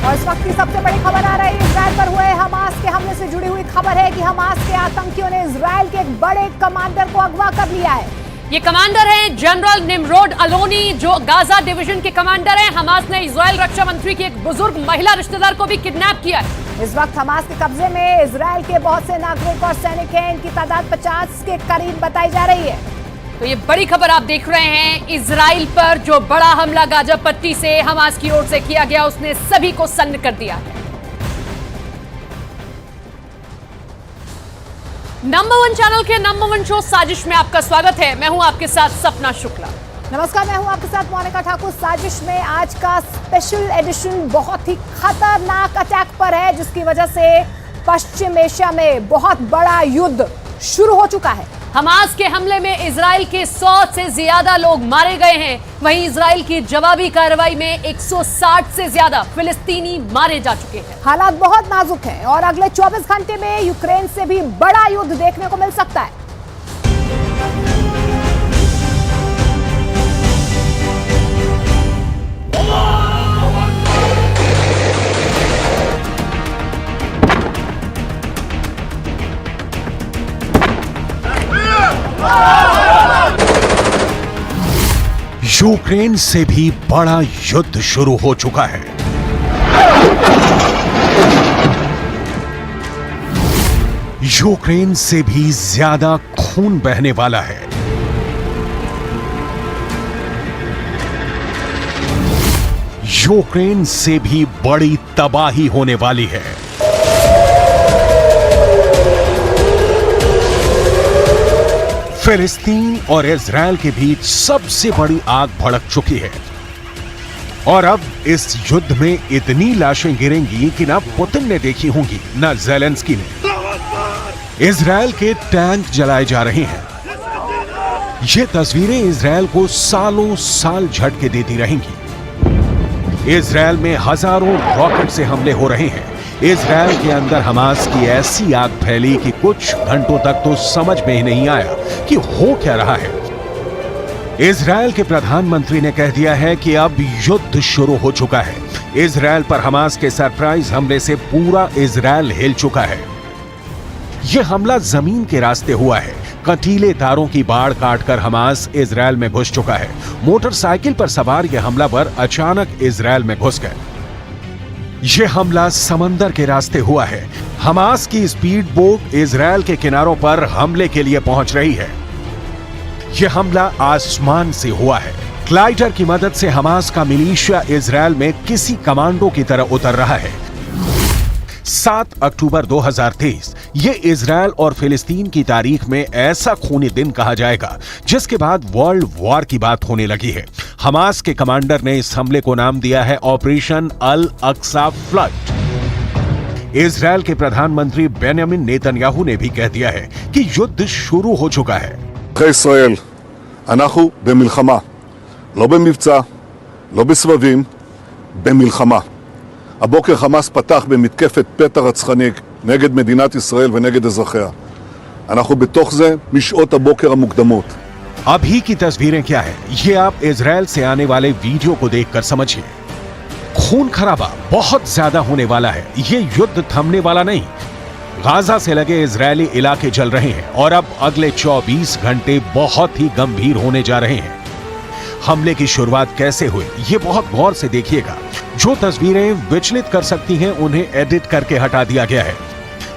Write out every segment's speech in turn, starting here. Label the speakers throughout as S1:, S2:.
S1: और इस वक्त की सबसे बड़ी खबर आ रही है इजराइल पर हुए हमास के हमले से जुड़ी हुई खबर है कि हमास के आतंकियों ने इजराइल के एक बड़े कमांडर को अगवा कर लिया है।
S2: ये कमांडर है जनरल निमरोड अलोनी, जो गाजा डिवीजन के कमांडर हैं। हमास ने इजराइल रक्षा मंत्री की एक बुजुर्ग महिला रिश्तेदार को भी किडनैप किया है।
S1: इस वक्त हमास के कब्जे में इजराइल के बहुत से नागरिक और सैनिक हैं। इनकी तादाद 50 के करीब बताई जा रही है।
S2: तो ये बड़ी खबर आप देख रहे हैं। इजराइल पर जो बड़ा हमला गाजा पट्टी से हमास की ओर से किया गया, उसने सभी को सन्न कर दिया है। नंबर 1 चैनल के नंबर 1 शो साजिश में आपका स्वागत है। मैं हूं आपके साथ सपना शुक्ला।
S1: नमस्कार, मैं हूं आपके साथ मोनिका ठाकुर। साजिश में आज का स्पेशल एडिशन बहुत ही खतरनाक अटैक पर है, जिसकी वजह से पश्चिम एशिया में बहुत बड़ा युद्ध शुरू हो चुका है।
S2: हमास के हमले में इजराइल के 100 से ज्यादा लोग मारे गए हैं। वहीं इजराइल की जवाबी कार्रवाई में 160 से ज्यादा फिलिस्तीनी मारे जा चुके हैं।
S1: हालात बहुत नाजुक हैं और अगले 24 घंटे में यूक्रेन से भी बड़ा युद्ध देखने को मिल सकता है।
S3: यूक्रेन से भी बड़ा युद्ध शुरू हो चुका है। यूक्रेन से भी ज्यादा खून बहने वाला है। यूक्रेन से भी बड़ी तबाही होने वाली है। फिलिस्तीन और इजराइल के बीच सबसे बड़ी आग भड़क चुकी है और अब इस युद्ध में इतनी लाशें गिरेंगी कि ना पुतिन ने देखी होंगी, ना ज़ेलेंस्की ने। इजराइल के टैंक जलाए जा रहे हैं। ये तस्वीरें इजराइल को सालों साल झटके देती रहेंगी। इजराइल में हजारों रॉकेट से हमले हो रहे हैं। इजराइल के अंदर हमास की ऐसी आग फैली कि कुछ घंटों तक तो समझ में ही नहीं आया कि हो क्या रहा है। इजराइल के प्रधानमंत्री ने कह दिया है कि अब युद्ध शुरू हो चुका है। इजराइल पर हमास के सरप्राइज हमले से पूरा इजराइल हिल चुका है। यह हमला जमीन के रास्ते हुआ है। कटीले तारों की बाढ़ काटकर हमास इजराइल में घुस चुका है। मोटरसाइकिल पर सवार यह हमलावर अचानक इजराइल में घुस गए। यह हमला समंदर के रास्ते हुआ है। हमास की स्पीड बोट इजराइल के किनारों पर हमले के लिए पहुंच रही है। यह हमला आसमान से हुआ है। ग्लाइडर की मदद से हमास का मिलिशिया इजराइल में किसी कमांडो की तरह उतर रहा है। 7 अक्टूबर 2023 ये इजराइल और फिलिस्तीन की तारीख में ऐसा खूनी दिन कहा जाएगा जिसके बाद वर्ल्ड वॉर की बात होने लगी है। हमास के कमांडर ने इस हमले को नाम दिया है ऑपरेशन अल अक्सा फ्लड। इजराइल के प्रधानमंत्री बेंजामिन नेतन्याहू ने भी कह दिया है कि युद्ध शुरू हो चुका है।
S4: ישראל, אנחנו במלחמה, לא במבצע, לא בסבבים, במלחמה. הבוקר חמאס פתח במתקפת פתע רצחנית נגד מדינת ישראל ונגד אזרחיה. אנחנו בתוך זה משעות הבוקר המוקדמות.
S3: अभी की तस्वीरें क्या है, ये आप इजराइल से आने वाले वीडियो को देखकर समझिए। खून खराबा बहुत ज्यादा होने वाला है। ये युद्ध थमने वाला नहीं। गाजा से लगे इजरायली इलाके जल रहे हैं और अब अगले 24 घंटे बहुत ही गंभीर होने जा रहे हैं। हमले की शुरुआत कैसे हुई, ये बहुत गौर से देखिएगा। जो तस्वीरें विचलित कर सकती हैं, उन्हें एडिट करके हटा दिया गया है।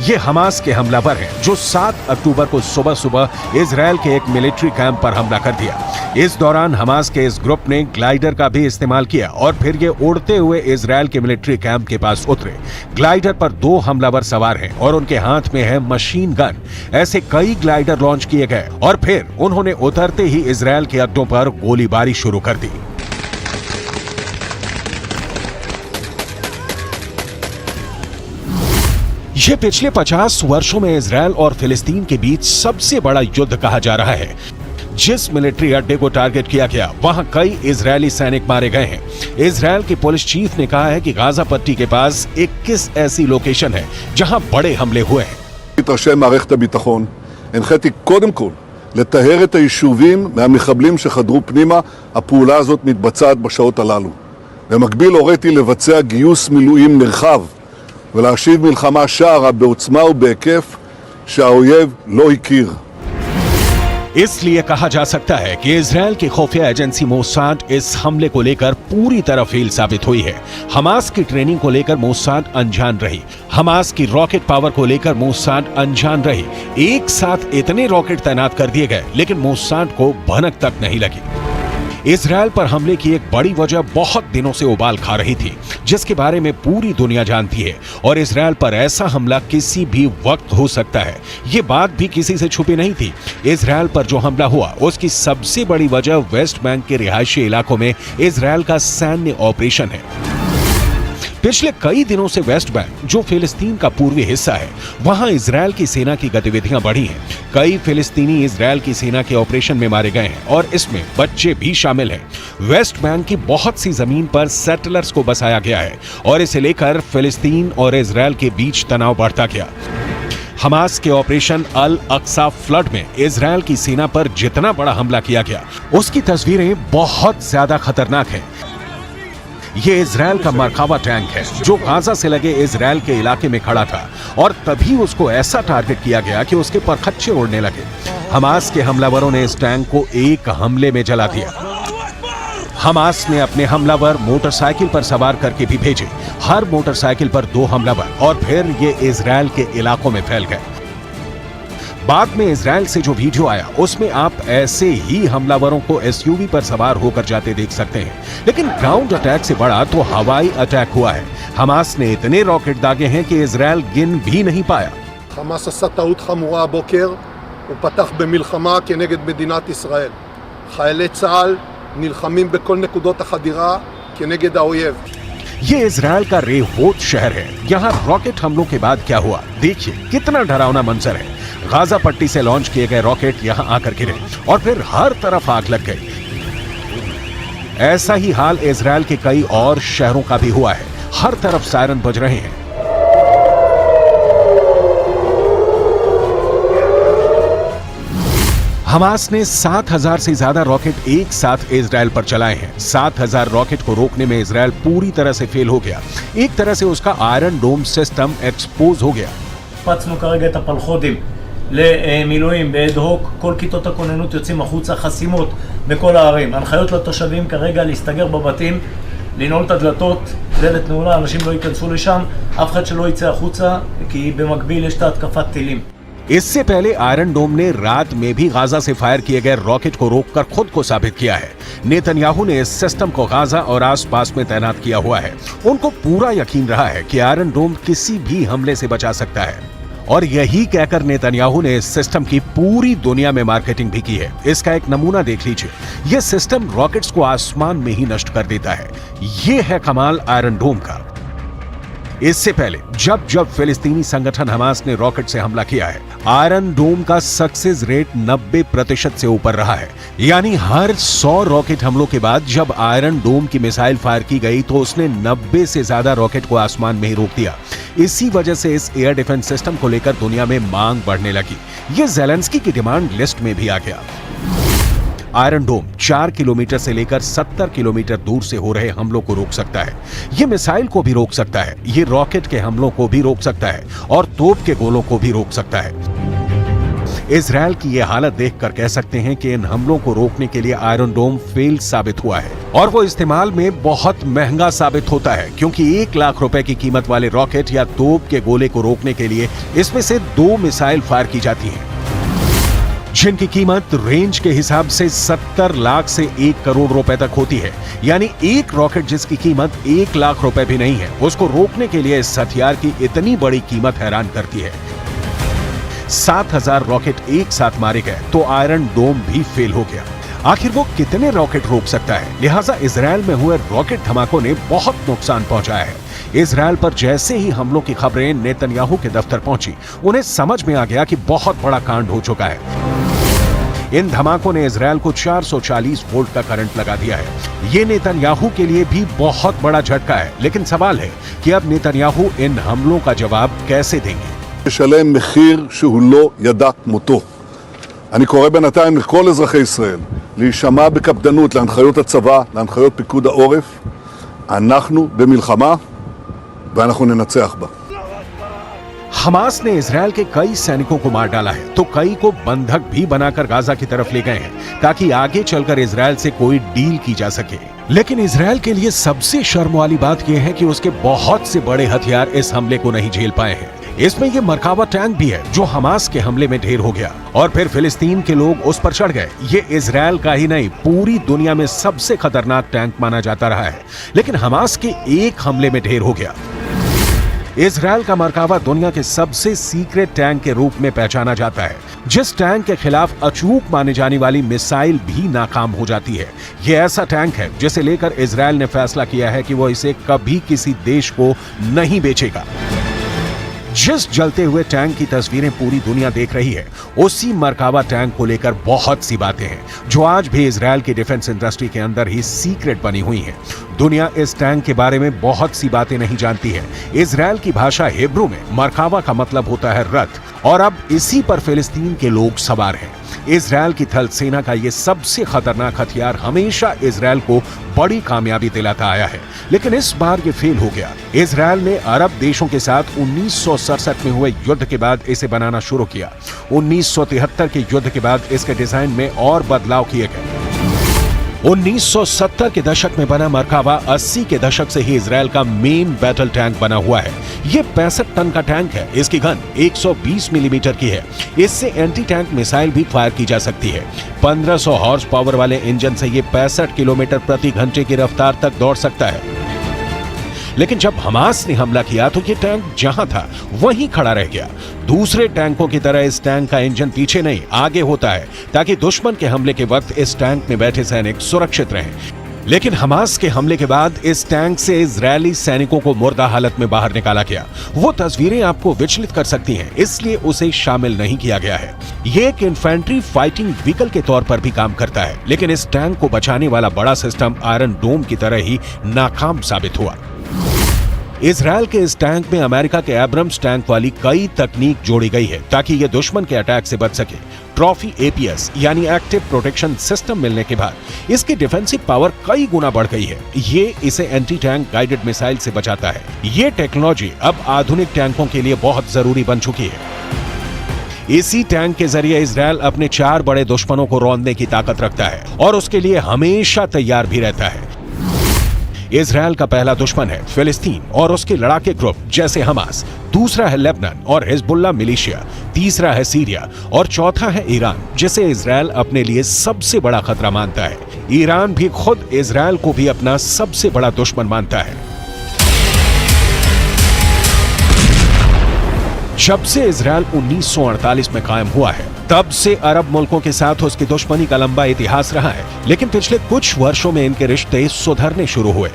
S3: ये हमास के हमलावर हैं जो 7 अक्टूबर को सुबह सुबह इजराइल के एक मिलिट्री कैंप पर हमला कर दिया। इस दौरान हमास के इस ग्रुप ने ग्लाइडर का भी इस्तेमाल किया और फिर ये उड़ते हुए इजराइल के मिलिट्री कैंप के पास उतरे। ग्लाइडर पर 2 हमलावर सवार हैं और उनके हाथ में है मशीन गन। ऐसे कई ग्लाइडर लॉन्च किए गए और फिर उन्होंने उतरते ही इजराइल के अड्डों पर गोलीबारी शुरू कर दी। यह पिछले 50 वर्षों में इजराइल और फिलिस्तीन के बीच सबसे बड़ा युद्ध कहा जा रहा है। जिस मिलिट्री अड्डे को टारगेट किया गया, वहां कई इजरायली सैनिक मारे गए हैं। इजराइल के पुलिस चीफ ने कहा है कि गाजा पट्टी के पास 21 ऐसी लोकेशन है जहां बड़े हमले हुए हैं।
S4: ראשי מערכת הביטחון, הנחיתי קודם כל לטהר את היישובים מהמחבלים שחדרו פנימה. הפעולה הזאת מתבצעת בשעות הללו. במקביל הוריתי לבצע גיוס מילואים נרחב ולהשיב מלחמה שערה בעוצמה ובהיקף שהאויב לא הכיר.
S3: इसलिए कहा जा सकता है कि इजरायल की खुफिया एजेंसी मोसाद इस हमले को लेकर पूरी तरह फेल साबित हुई है। हमास की ट्रेनिंग को लेकर मोसाद अनजान रही, हमास की रॉकेट पावर को लेकर मोसाद अनजान रही। एक साथ इतने रॉकेट तैनात कर दिए गए लेकिन मोसाद को भनक तक नहीं लगी। इजरायल पर हमले की एक बड़ी वजह बहुत दिनों से उबाल खा रही थी, जिसके बारे में पूरी दुनिया जानती है, और इजरायल पर ऐसा हमला किसी भी वक्त हो सकता है। ये बात भी किसी से छुपी नहीं थी। इजरायल पर जो हमला हुआ उसकी सबसे बड़ी वजह वेस्ट बैंक के रिहायशी इलाकों में इजरायल का सैन्य ऑपरेशन है। पिछले कई दिनों से वेस्ट बैंक, जो फिलिस्तीन का पूर्वी हिस्सा है, वहां इजरायल की सेना की गतिविधियां बढ़ी हैं। कई फिलिस्तीनी इजरायल की सेना के ऑपरेशन में मारे गए हैं और इसमें बच्चे भी शामिल हैं। वेस्ट बैंक की बहुत सी जमीन पर सेटलर्स को बसाया गया है और इसे लेकर फिलिस्तीन और इजरायल के बीच तनाव बढ़ता गया। हमास के ऑपरेशन अल अक्सा फ्लड में इजरायल की सेना पर जितना बड़ा हमला किया गया उसकी तस्वीरें बहुत ज्यादा खतरनाक हैं। ये इजरायल का मरकावा टैंक है जो गाजा से लगे इजरायल के इलाके में खड़ा था और तभी उसको ऐसा टारगेट किया गया कि उसके परखच्चे उड़ने लगे। हमास के हमलावरों ने इस टैंक को एक हमले में जला दिया। हमास ने अपने हमलावर मोटरसाइकिल पर सवार करके भी भेजे, हर मोटरसाइकिल पर 2 हमलावर, और फिर ये इजरायल के इलाकों में फैल गए। बाद में इजरायल से जो वीडियो आया उसमें आप ऐसे ही हमलावरों को एसयूवी पर सवार होकर जाते देख सकते हैं। लेकिन ग्राउंड अटैक से बड़ा तो हवाई अटैक हुआ है। हमास ने इतने रॉकेट दागे हैं कि इजरायल गिन भी नहीं पाया।
S5: חמאס עשה טעות חמורה הבוקר, הוא פתח במלחמה כנגד מדינת ישראל. חיילי צה"ל נלחמים בכל נקודות החדירה כנגד האויב.
S3: ये इजरायल का रेहोत शहर है। यहाँ रॉकेट हमलों के बाद क्या हुआ देखिए, कितना डरावना मंजर है। गाजा पट्टी से लॉन्च किए गए रॉकेट यहाँ आकर गिरे और फिर हर तरफ आग लग गई। ऐसा ही हाल इजरायल के कई और शहरों का भी हुआ है। हर तरफ सायरन बज रहे हैं। हमास ने 7000 से ज्यादा रॉकेट एक साथ इजरायल पर चलाए हैं। 7000 रॉकेट को रोकने में इजरायल पूरी तरह से फेल हो गया। एक तरह से उसका आयरन डोम सिस्टम एक्सपोज हो गया।
S6: פצנו כרגע את הפלחודים למילואים בהד-הוק, כל כיתות הכוננות יוצאים החוצה, חסימות בכל הערים. הנחיות לתושבים כרגע להסתגר בבתים, לנעול את הדלתות, דלת נעולה, אנשים לא ייכנסו לשם, אף אחד שלא יצא החוצה, כי במקביל יש את התקפת טילים.
S3: इससे पहले आयरन डोम ने रात में भी गाजा से फायर किए गए रॉकेट को रोककर खुद को साबित किया है। नेतन्याहू ने इस सिस्टम को गाजा और आसपास में तैनात किया हुआ है। उनको पूरा यकीन रहा है कि आयरन डोम किसी भी हमले से बचा सकता है, और यही कहकर नेतन्याहू ने इस सिस्टम की पूरी दुनिया में मार्केटिंग भी की है। इसका एक नमूना देख लीजिए। यह सिस्टम रॉकेट्स को आसमान में ही नष्ट कर देता है। यह है कमाल आयरन डोम का। इससे पहले जब फिलिस्तीनी संगठन हमास ने रॉकेट से हमला किया है, आयरन डोम का सक्सेस रेट 90% से ऊपर रहा है। यानी हर 100 रॉकेट हमलों के बाद जब आयरन डोम की मिसाइल फायर की गई तो उसने 90 से ज्यादा रॉकेट को आसमान में ही रोक दिया। इसी वजह से इस एयर डिफेंस सिस्टम को लेकर दुनिया में मांग बढ़ने लगी। ये ज़ेलेंस्की की डिमांड लिस्ट में भी आ गया। आयरन डोम 4 किलोमीटर से लेकर 70 किलोमीटर दूर से हो रहे हमलों को रोक सकता है। ये मिसाइल को भी रोक सकता है, ये रॉकेट के हमलों को भी रोक सकता है और तोप के गोलों को भी रोक सकता है। इजरायल की ये हालत देखकर कह सकते हैं कि इन हमलों को रोकने के लिए आयरन डोम फेल साबित हुआ है, और वो इस्तेमाल में बहुत महंगा साबित होता है, क्योंकि 1 लाख रुपए की कीमत वाले रॉकेट या तोप के गोले को रोकने के लिए इसमें से 2 मिसाइल फायर की जाती हैं, जिनकी कीमत रेंज के हिसाब से 70 लाख से 1 करोड़ रुपए तक होती है। यानी एक रॉकेट जिसकी कीमत 1 लाख रुपए भी नहीं है, उसको रोकने के लिए इस हथियार की इतनी बड़ी कीमत हैरान करती है। 7000 रॉकेट एक साथ मारे गए तो आयरन डोम भी फेल हो गया। आखिर वो कितने रॉकेट रोक सकता है? लिहाजा इजरायल में हुए रॉकेट धमाकों ने बहुत नुकसान पहुंचाया है। इजरायल पर जैसे ही हमलों की खबरें नेतन्याहू के दफ्तर पहुंची, उन्हें समझ में आ गया कि बहुत बड़ा कांड हो चुका है। इन धमाकों ने इजरायल को 440 वोल्ट का करंट लगा दिया है। ये नेतन्याहू के लिए भी बहुत बड़ा झटका है, लेकिन सवाल है कि अब नेतन्याहू इन हमलों का जवाब कैसे देंगे?
S4: לשלם מחיר שהוא לא ידע כמותו. אני קורא בינתיים לכל אזרחי ישראל להישמע בקפדנות להנחיות הצבא, להנחיות פיקוד העורף, אנחנו במלחמה ואנחנו ננצח בה.
S3: हमास ने इजरायल के कई सैनिकों को मार डाला है तो कई को बंधक भी बनाकर गाजा की तरफ ले गए हैं ताकि आगे चलकर इजरायल से कोई डील की जा सके। लेकिन इजरायल के लिए सबसे शर्म वाली बात यह है कि उसके बहुत से बड़े हथियार इस हमले को नहीं झेल पाए हैं। इसमें ये मरकावा टैंक भी है जो हमास के हमले में ढेर हो गया और फिर फिलिस्तीन के लोग उस पर चढ़ गए। ये इजरायल का ही नहीं पूरी दुनिया में सबसे खतरनाक टैंक माना जाता रहा है, लेकिन हमास के एक हमले में ढेर हो गया। इजरायल का मरकावा दुनिया के सबसे सीक्रेट टैंक के रूप में पहचाना जाता है, जिस टैंक के खिलाफ अचूक माने जाने वाली मिसाइल भी नाकाम हो जाती है। यह ऐसा टैंक है जिसे लेकर इजरायल ने फैसला किया है कि वो इसे कभी किसी देश को नहीं बेचेगा। जिस जलते हुए टैंक की तस्वीरें पूरी दुनिया देख रही है, उसी मरकावा टैंक को लेकर बहुत सी बातें हैं जो आज भी इजरायल की डिफेंस इंडस्ट्री के अंदर ही सीक्रेट बनी हुई हैं। दुनिया इस टैंक के बारे में बहुत सी बातें नहीं जानती है। इजरायल की भाषा हिब्रू में मरकावा का मतलब होता है रथ, और अब इसी पर फिलिस्तीन के लोग सवार हैं। इजरायल की थल सेना का ये सबसे खतरनाक हथियार हमेशा इजरायल को बड़ी कामयाबी दिलाता आया है, लेकिन इस बार ये फेल हो गया। इजरायल ने अरब देशों के साथ 1967 में हुए युद्ध के बाद इसे बनाना शुरू किया। 1973 के युद्ध के बाद इसके डिजाइन में और बदलाव किए गए। 1970 के दशक में बना मरकावा 80 के दशक से ही इजरायल का मेन बैटल टैंक बना हुआ है। ये 65 टन का टैंक है। इसकी गन 120 मिलीमीटर की है। इससे एंटी टैंक मिसाइल भी फायर की जा सकती है। 1500 हॉर्स पावर वाले इंजन से ये 65 किलोमीटर प्रति घंटे की रफ्तार तक दौड़ सकता है। लेकिन जब हमास ने हमला किया तो ये टैंक जहां था वहीं खड़ा रह गया। दूसरे टैंकों की तरह इस टैंक का इंजन पीछे नहीं आगे होता है ताकि दुश्मन के हमले के वक्त इस टैंक में बैठे सैनिक सुरक्षित रहें। लेकिन हमास के हमले के बाद इस टैंक से इजरायली सैनिकों को मुर्दा हालत में बाहर निकाला गया। वो तस्वीरें आपको विचलित कर सकती हैं, इसलिए उसे शामिल नहीं किया गया है। ये एक इन्फेंट्री फाइटिंग व्हीकल के तौर पर भी काम करता है, लेकिन इस टैंक को बचाने वाला बड़ा सिस्टम आयरन डोम की तरह ही नाकाम साबित हुआ। इजरायल के इस टैंक में अमेरिका के एब्रम्स टैंक वाली कई तकनीक जोड़ी गई है ताकि ये दुश्मन के अटैक से बच सके। ट्रॉफी एपीएस यानी एक्टिव प्रोटेक्शन सिस्टम मिलने के बाद इसकी डिफेंसिव पावर कई गुना बढ़ गई है। ये इसे एंटी टैंक गाइडेड मिसाइल से बचाता है। ये टेक्नोलॉजी अब आधुनिक टैंकों के लिए बहुत जरूरी बन चुकी है। इसी टैंक के जरिए इजरायल अपने 4 बड़े दुश्मनों को रौंदने की ताकत रखता है और उसके लिए हमेशा तैयार भी रहता है। इजरायल का पहला दुश्मन है फिलिस्तीन और उसके लड़ाके ग्रुप जैसे हमास, दूसरा है लेबनान और हिजबुल्लाह मिलिशिया, तीसरा है सीरिया और चौथा है ईरान, जिसे इजरायल अपने लिए सबसे बड़ा खतरा मानता है। ईरान भी खुद इजरायल को भी अपना सबसे बड़ा दुश्मन मानता है। जब से इजरायल 1948 में कायम हुआ है, तब से अरब मुल्कों के साथ उसकी दुश्मनी का लंबा इतिहास रहा है, लेकिन पिछले कुछ वर्षों में इनके रिश्ते सुधरने शुरू हुए।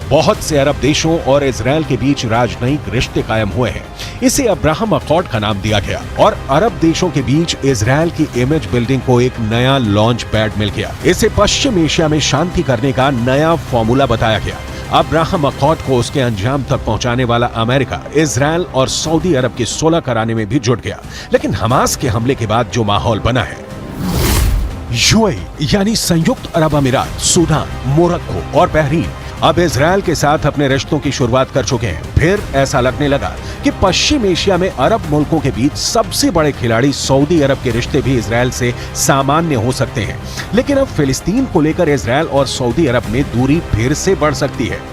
S3: बहुत से अरब देशों और इजरायल के बीच राजनयिक रिश्ते कायम हुए हैं। इसे अब्राहम अकॉर्ड का नाम दिया गया और अरब देशों के बीच इजरायल की इमेज बिल्डिंग को एक नया लॉन्च पैड मिल गया। इसे पश्चिम एशिया में शांति करने का नया फॉर्मूला बताया गया। अब्राहम अकॉर्ड को उसके अंजाम तक पहुंचाने वाला अमेरिका, इजरायल और सऊदी अरब की सुलह कराने में भी जुट गया। लेकिन हमास के हमले के बाद जो माहौल बना है, यूएई यानी संयुक्त अरब अमीरात, सूडान, मोरक्को और बहरीन अब इजरायल के साथ अपने रिश्तों की शुरुआत कर चुके हैं। फिर ऐसा लगने लगा कि पश्चिम एशिया में अरब मुल्कों के बीच सबसे बड़े खिलाड़ी सऊदी अरब के रिश्ते भी इजरायल से सामान्य हो सकते हैं। लेकिन अब फिलिस्तीन को लेकर इजरायल और सऊदी अरब में दूरी फिर से बढ़ सकती है।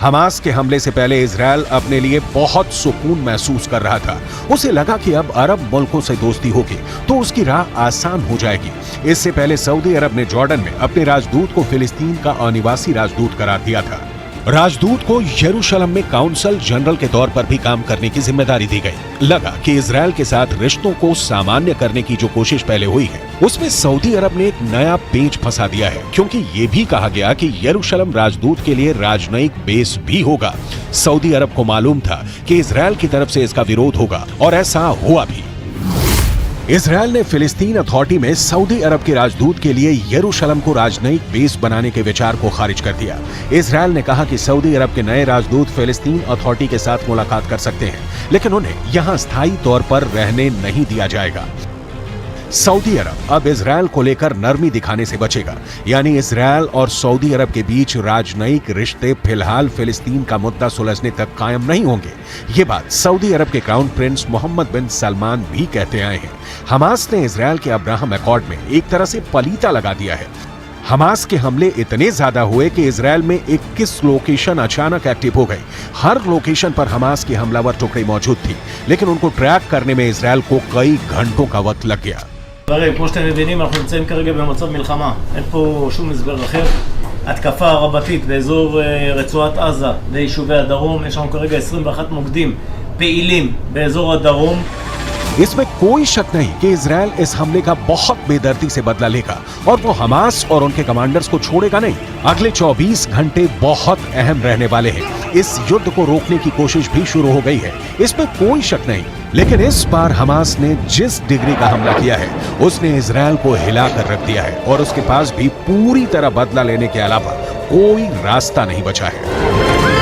S3: हमास के हमले से पहले इजरायल अपने लिए बहुत सुकून महसूस कर रहा था। उसे लगा कि अब अरब मुल्कों से दोस्ती होगी तो उसकी राह आसान हो जाएगी। इससे पहले सऊदी अरब ने जॉर्डन में अपने राजदूत को फिलिस्तीन का अनिवासी राजदूत करार दिया था। राजदूत को यरूशलेम में काउंसल जनरल के तौर पर भी काम करने की जिम्मेदारी दी गई। लगा कि इजरायल के साथ रिश्तों को सामान्य करने की जो कोशिश पहले हुई है, उसमें सऊदी अरब ने एक नया पेंच फंसा दिया है, क्योंकि ये भी कहा गया कि यरूशलेम राजदूत के लिए राजनयिक बेस भी होगा। सऊदी अरब को मालूम था कि इजरायल की तरफ से इसका विरोध होगा और ऐसा हुआ भी। इजरायल ने फिलिस्तीन अथॉरिटी में सऊदी अरब के राजदूत के लिए यरूशलेम को राजनयिक बेस बनाने के विचार को खारिज कर दिया। इजरायल ने कहा कि सऊदी अरब के नए राजदूत फिलिस्तीन अथॉरिटी के साथ मुलाकात कर सकते हैं, लेकिन उन्हें यहां स्थायी तौर पर रहने नहीं दिया जाएगा। सऊदी अरब अब इजरायल को लेकर नरमी दिखाने से बचेगा, यानी इजरायल और सऊदी अरब के बीच राजनयिक रिश्ते फिलहाल फिलिस्तीन का मुद्दा सुलझने तक कायम नहीं होंगे। ये बात सऊदी अरब के क्राउन प्रिंस मोहम्मद बिन सलमान भी कहते आए हैं। हमास ने इजरायल के अब्राहम अकॉर्ड में एक तरह से पलीता लगा दिया है। हमास के हमले इतने ज्यादा हुए कि इजरायल में 21 लोकेशन अचानक एक्टिव हो गई। हर लोकेशन पर हमास की हमलावर टुकड़ी मौजूद थी, लेकिन उनको ट्रैक करने में इजरायल को कई घंटों का वक्त लग गया।
S6: כמו שאתם מבינים, אנחנו נמצאים כרגע במצב מלחמה. אין פה שום הסבר אחר. התקפה רבתית באזור רצועת עזה ויישובי הדרום. יש לנו כרגע 21 מוקדים פעילים באזור הדרום.
S3: इसमें कोई शक नहीं कि इजरायल इस हमले का बहुत बेदर्दी से बदला लेगा और वो हमास और उनके कमांडर्स को छोड़ेगा नहीं। अगले 24 घंटे बहुत अहम रहने वाले हैं। इस युद्ध को रोकने की कोशिश भी शुरू हो गई है, इसमें कोई शक नहीं। लेकिन इस बार हमास ने जिस डिग्री का हमला किया है, उसने इजरायल को हिलाकर रख दिया है और उसके पास भी पूरी तरह बदला लेने के अलावा कोई रास्ता नहीं बचा है।